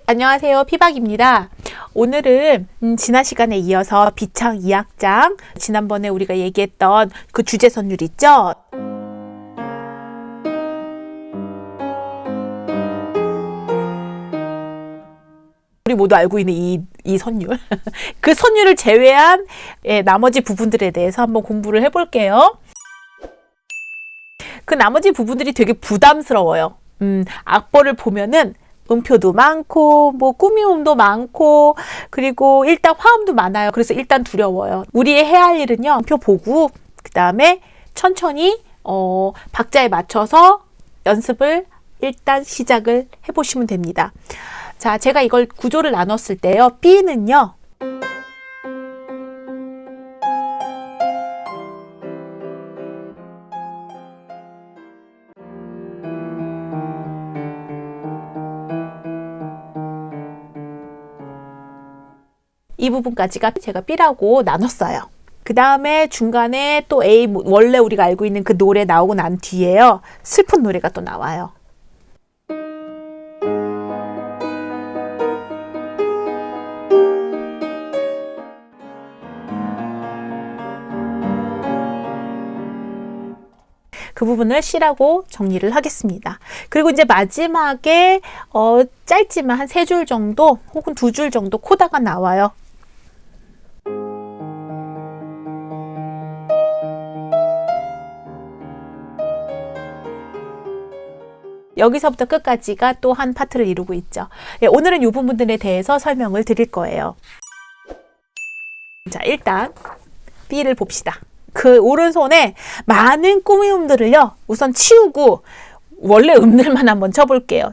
안녕하세요. 피박입니다. 오늘은 지난 시간에 이어서 비창 2악장, 지난번에 우리가 얘기했던 그 주제 선율 있죠? 우리 모두 알고 있는 이 선율. 그 선율을 제외한 나머지 부분들에 대해서 한번 공부를 해볼게요. 그 나머지 부분들이 되게 부담스러워요. 악보를 보면은 음표도 많고 뭐 꾸미음도 많고 그리고 일단 화음도 많아요. 그래서 일단 두려워요. 우리 해야 할 일은요, 음표 보고 그 다음에 천천히 박자에 맞춰서 연습을 일단 시작을 해보시면 됩니다. 자, 제가 이걸 구조를 나눴을 때요, B는요 이 부분까지가 제가 B라고 나눴어요. 그 다음에 중간에 또 A, 원래 우리가 알고 있는 그 노래 나오고 난 뒤에요, 슬픈 노래가 또 나와요. 그 부분을 C라고 정리를 하겠습니다. 그리고 이제 마지막에 짧지만 한 3줄 정도 혹은 2줄 정도 코다가 나와요. 여기서부터 끝까지가 또 한 파트를 이루고 있죠. 오늘은 이 부분들에 대해서 설명을 드릴 거예요. 자, 일단 B를 봅시다. 그 오른손에 많은 꾸미음들을요, 우선 치우고 원래 음들만 한번 쳐볼게요.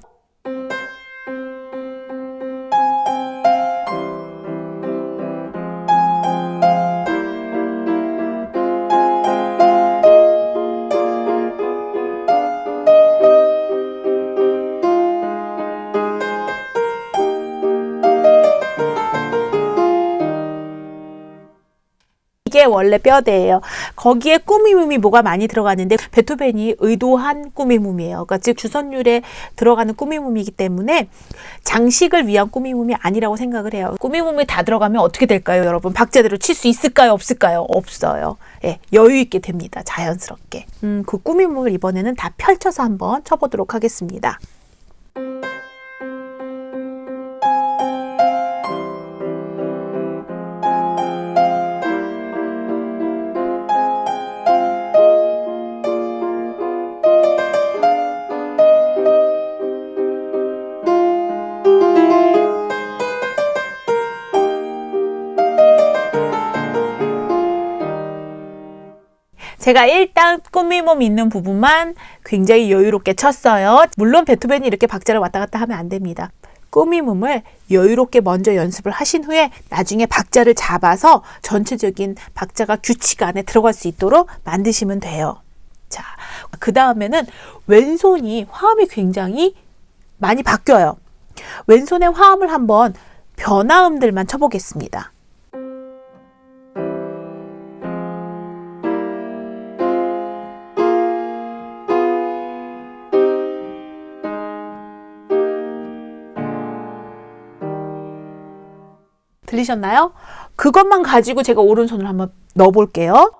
이게 원래 뼈대예요. 거기에 꾸미음이 뭐가 많이 들어가는데 베토벤이 의도한 꾸미음이에요. 그러니까 즉 주선율에 들어가는 꾸미음이기 때문에 장식을 위한 꾸미음이 아니라고 생각을 해요. 꾸미음이 다 들어가면 어떻게 될까요, 여러분? 박자대로 칠 수 있을까요, 없을까요? 없어요. 예, 여유 있게 됩니다. 자연스럽게. 그 꾸미음을 이번에는 다 펼쳐서 한번 쳐보도록 하겠습니다. 제가 일단 꾸미몸 있는 부분만 굉장히 여유롭게 쳤어요. 물론 베토벤이 이렇게 박자를 왔다 갔다 하면 안 됩니다. 꾸미몸을 여유롭게 먼저 연습을 하신 후에 나중에 박자를 잡아서 전체적인 박자가 규칙 안에 들어갈 수 있도록 만드시면 돼요. 자, 그 다음에는 왼손이 화음이 굉장히 많이 바뀌어요. 왼손의 화음을 한번 변화음들만 쳐보겠습니다. 들리셨나요? 그것만 가지고 제가 오른손을 한번 넣어 볼게요.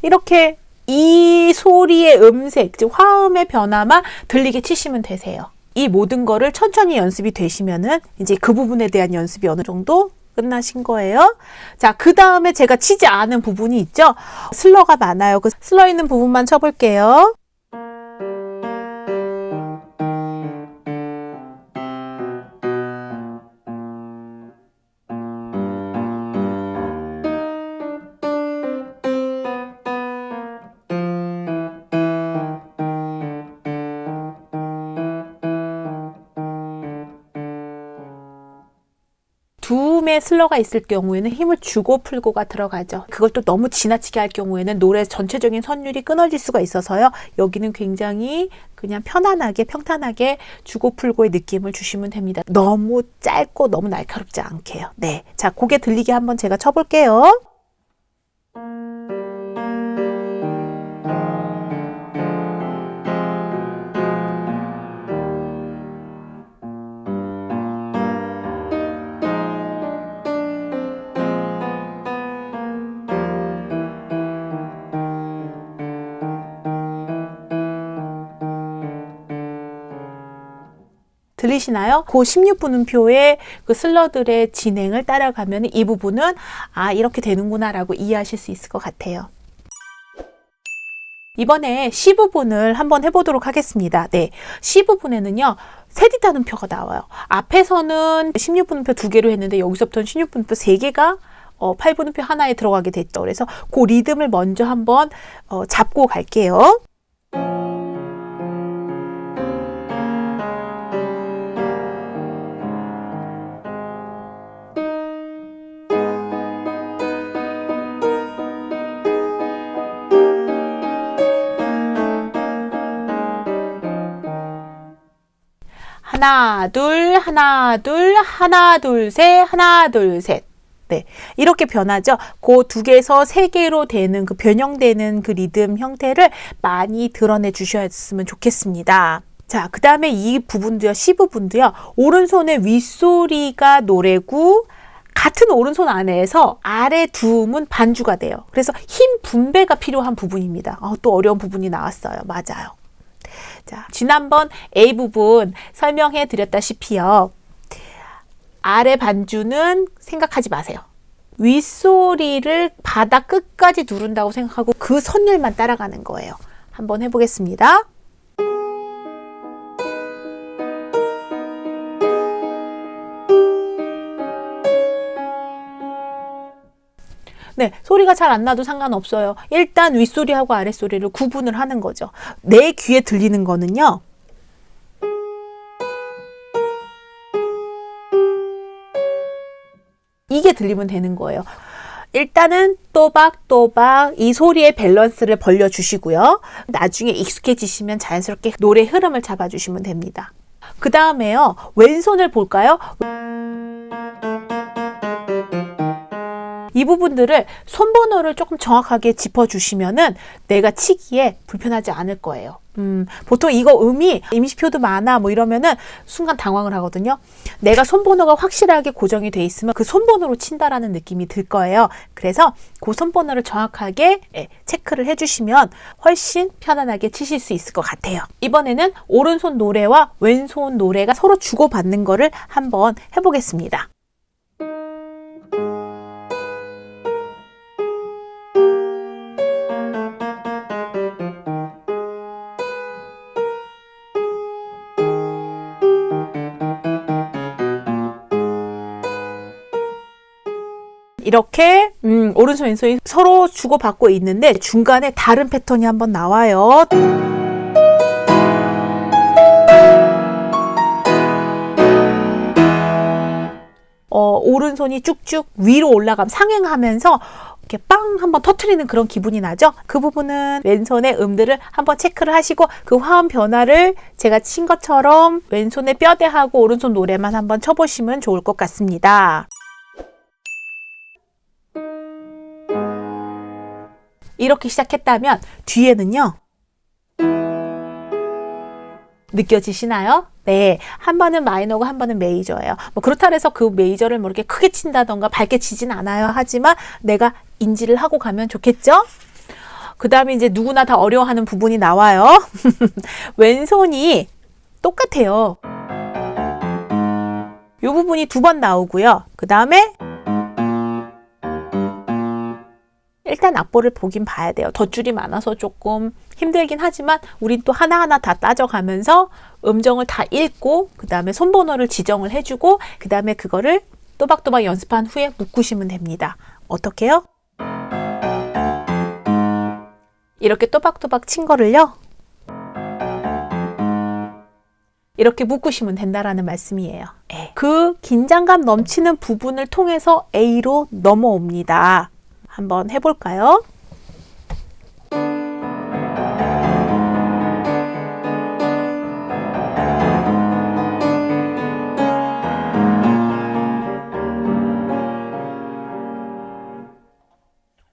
이렇게 이 소리의 음색, 즉 화음의 변화만 들리게 치시면 되세요. 이 모든 거를 천천히 연습이 되시면은 이제 그 부분에 대한 연습이 어느 정도 끝나신 거예요. 자, 그 다음에 제가 치지 않은 부분이 있죠. 슬러가 많아요. 그 슬러 있는 부분만 쳐볼게요. 리듬에 슬러가 있을 경우에는 힘을 주고 풀고가 들어가죠. 그걸 또 너무 지나치게 할 경우에는 노래 전체적인 선율이 끊어질 수가 있어서요. 여기는 굉장히 그냥 편안하게 평탄하게 주고 풀고의 느낌을 주시면 됩니다. 너무 짧고 너무 날카롭지 않게요. 네, 자, 고개 들리게 한번 제가 쳐볼게요. 들리시나요? 그 16분음표의 그 슬러들의 진행을 따라가면 이 부분은 아, 이렇게 되는구나 라고 이해하실 수 있을 것 같아요. 이번에 C 부분을 한번 해보도록 하겠습니다. 네, C 부분에는요, 세디타음표가 나와요. 앞에서는 16분음표 2개로 했는데 여기서부터는 16분음표 3개가 8분음표 하나에 들어가게 됐죠. 그래서 그 리듬을 먼저 한번 잡고 갈게요. 하나, 둘, 하나, 둘, 하나, 둘, 셋, 하나, 둘, 셋. 네, 이렇게 변하죠. 그 2개에서 3개로 되는 그 변형되는 그 리듬 형태를 많이 드러내 주셨으면 좋겠습니다. 자, 그 다음에 이 부분도요, C 부분도요, 오른손의 윗소리가 노래고 같은 오른손 안에서 아래 두음은 반주가 돼요. 그래서 힘 분배가 필요한 부분입니다. 또 어려운 부분이 나왔어요. 맞아요. 자, 지난번 A 부분 설명해 드렸다시피요. 아래 반주는 생각하지 마세요. 윗소리를 바닥 끝까지 누른다고 생각하고 그 선율만 따라가는 거예요. 한번 해보겠습니다. 네, 소리가 잘 안 나도 상관없어요. 일단 윗소리하고 아랫소리를 구분을 하는 거죠. 내 귀에 들리는 거는요, 이게 들리면 되는 거예요. 일단은 또박또박 이 소리의 밸런스를 벌려주시고요. 나중에 익숙해지시면 자연스럽게 노래 흐름을 잡아주시면 됩니다. 그 다음에요, 왼손을 볼까요? 이 부분들을 손번호를 조금 정확하게 짚어주시면은 내가 치기에 불편하지 않을 거예요. 보통 이거 음이 임시표도 많아 뭐 이러면은 순간 당황을 하거든요. 내가 손번호가 확실하게 고정이 돼 있으면 그 손번호로 친다라는 느낌이 들 거예요. 그래서 그 손번호를 정확하게 체크를 해주시면 훨씬 편안하게 치실 수 있을 것 같아요. 이번에는 오른손 노래와 왼손 노래가 서로 주고받는 거를 한번 해보겠습니다. 이렇게 오른손 왼손이 서로 주고받고 있는데 중간에 다른 패턴이 한번 나와요. 오른손이 쭉쭉 위로 올라가면 상행하면서 이렇게 빵 한번 터트리는 그런 기분이 나죠. 그 부분은 왼손의 음들을 한번 체크를 하시고 그 화음 변화를 제가 친 것처럼 왼손의 뼈대하고 오른손 노래만 한번 쳐보시면 좋을 것 같습니다. 이렇게 시작했다면 뒤에는요, 느껴지시나요? 네, 한 번은 마이너고 한 번은 메이저예요. 뭐 그렇다 해서 그 메이저를 뭐 이렇게 크게 친다던가 밝게 치진 않아요. 하지만 내가 인지를 하고 가면 좋겠죠? 그 다음에 이제 누구나 다 어려워하는 부분이 나와요. 왼손이 똑같아요. 이 부분이 2번 나오고요. 그 다음에 일단 악보를 보긴 봐야 돼요. 덧줄이 많아서 조금 힘들긴 하지만 우린 또 하나하나 다 따져가면서 음정을 다 읽고 그 다음에 손번호를 지정을 해주고 그 다음에 그거를 또박또박 연습한 후에 묶으시면 됩니다. 어떻게요? 이렇게 또박또박 친 거를요, 이렇게 묶으시면 된다라는 말씀이에요. 그 긴장감 넘치는 부분을 통해서 A로 넘어옵니다. 한번 해볼까요?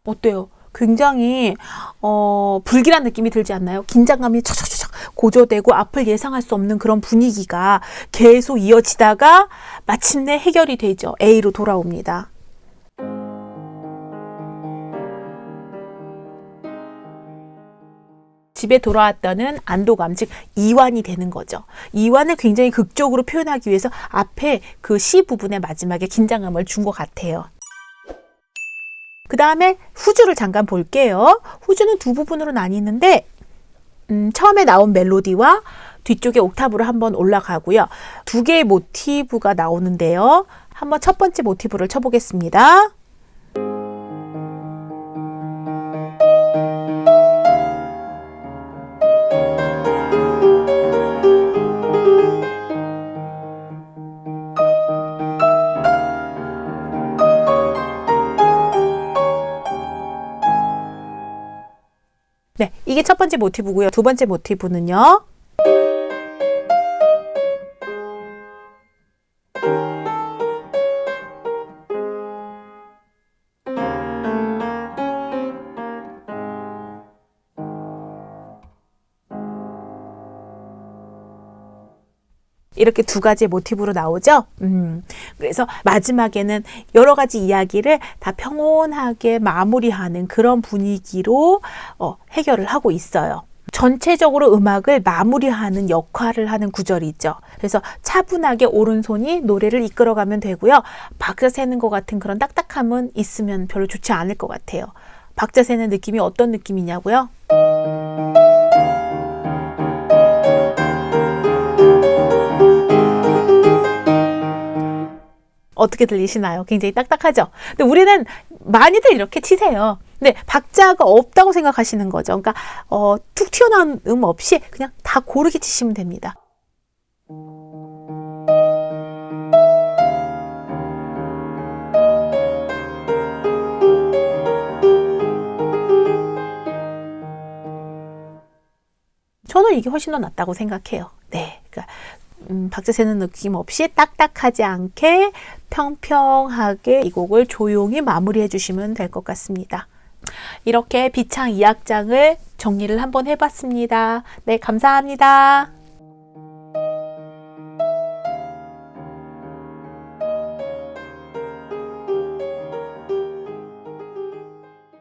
어때요? 굉장히 불길한 느낌이 들지 않나요? 긴장감이 척척척 고조되고 앞을 예상할 수 없는 그런 분위기가 계속 이어지다가 마침내 해결이 되죠. A로 돌아옵니다. 집에 돌아왔다는 안도감, 즉 이완이 되는 거죠. 이완을 굉장히 극적으로 표현하기 위해서 앞에 그 C 부분의 마지막에 긴장감을 준 것 같아요. 그 다음에 후주를 잠깐 볼게요. 후주는 두 부분으로 나뉘는데 처음에 나온 멜로디와 뒤쪽에 옥타브로 한번 올라가고요. 두 개의 모티브가 나오는데요. 한번 첫 번째 모티브를 쳐보겠습니다. 네, 이게 첫 번째 모티브고요. 두 번째 모티브는요. 이렇게 두 가지 모티브로 나오죠. 그래서 마지막에는 여러 가지 이야기를 다 평온하게 마무리하는 그런 분위기로 해결을 하고 있어요. 전체적으로 음악을 마무리하는 역할을 하는 구절이 있죠. 그래서 차분하게 오른손이 노래를 이끌어가면 되고요. 박자 세는 것 같은 그런 딱딱함은 있으면 별로 좋지 않을 것 같아요. 박자 세는 느낌이 어떤 느낌이냐고요? 어떻게 들리시나요? 굉장히 딱딱하죠? 근데 우리는 많이들 이렇게 치세요. 근데 박자가 없다고 생각하시는 거죠. 그러니까 툭 튀어나온 없이 그냥 다 고르게 치시면 됩니다. 저는 이게 훨씬 더 낫다고 생각해요. 네, 그러니까 박자 세는 느낌 없이 딱딱하지 않게 평평하게 이 곡을 조용히 마무리해 주시면 될 것 같습니다. 이렇게 비창 2악장을 정리를 한번 해봤습니다. 네, 감사합니다.